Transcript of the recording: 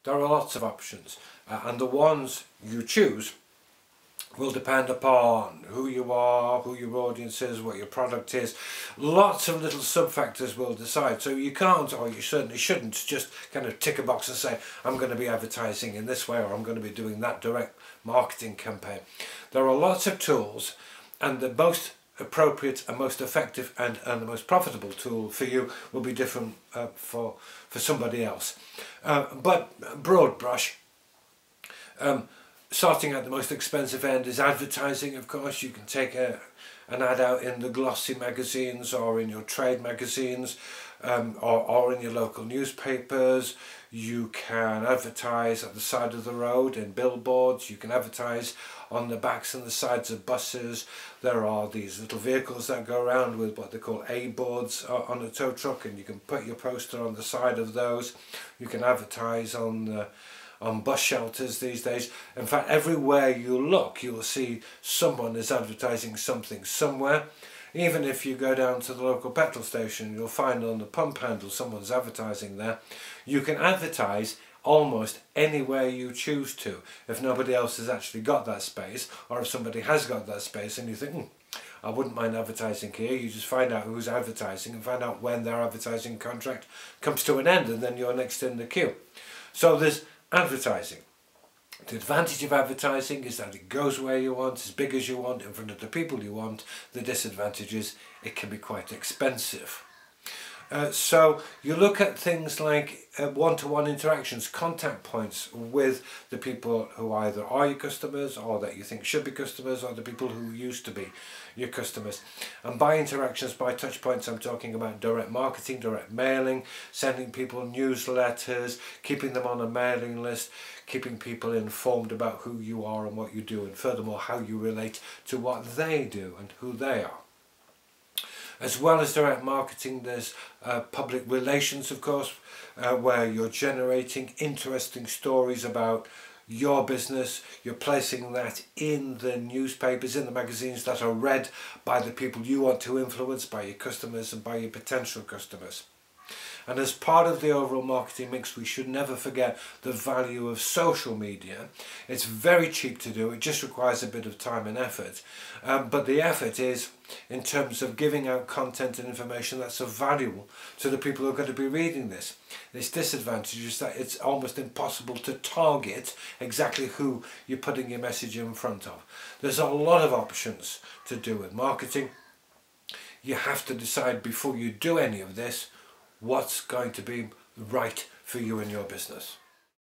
There are lots of options, and the ones you choose will depend upon who you are, who your audience is, what your product is. Lots of little sub-factors will decide. So you can't, or you certainly shouldn't, just kind of tick a box and say, I'm going to be advertising in this way, or I'm going to be doing that direct marketing campaign. There are lots of tools, and the most appropriate and most effective and the most profitable tool for you will be different for somebody else. But broad brush, starting at the most expensive end is advertising. Of course, you can take an ad out in the glossy magazines or in your trade magazines, or in your local newspapers. You can advertise at the side of the road in billboards. You can advertise on the backs and the sides of buses. There are these little vehicles that go around with what they call A-boards on a tow truck, and you can put your poster on the side of those. You can advertise on bus shelters these days. In fact, everywhere you look, you will see someone is advertising something somewhere. Even if you go down to the local petrol station, you'll find on the pump handle someone's advertising there. You can advertise almost anywhere you choose to, if nobody else has actually got that space, or if somebody has got that space and you think, I wouldn't mind advertising here. You just find out who's advertising and find out when their advertising contract comes to an end, and then you're next in the queue. So there's advertising. The advantage of advertising is that it goes where you want, as big as you want, in front of the people you want. The disadvantage is it can be quite expensive. So you look at things like one-to-one interactions, contact points with the people who either are your customers or that you think should be customers, or the people who used to be your customers. And by interactions, by touch points, I'm talking about direct marketing, direct mailing, sending people newsletters, keeping them on a mailing list, keeping people informed about who you are and what you do, and furthermore how you relate to what they do and who they are. As well as direct marketing, there's public relations, of course, where you're generating interesting stories about your business. You're placing that in the newspapers, in the magazines that are read by the people you want to influence, by your customers and by your potential customers. And as part of the overall marketing mix, we should never forget the value of social media. It's very cheap to do, it just requires a bit of time and effort. But the effort is in terms of giving out content and information that's of value to the people who are going to be reading this. This disadvantage is that it's almost impossible to target exactly who you're putting your message in front of. There's a lot of options to do with marketing. You have to decide before you do any of this what's going to be right for you and your business.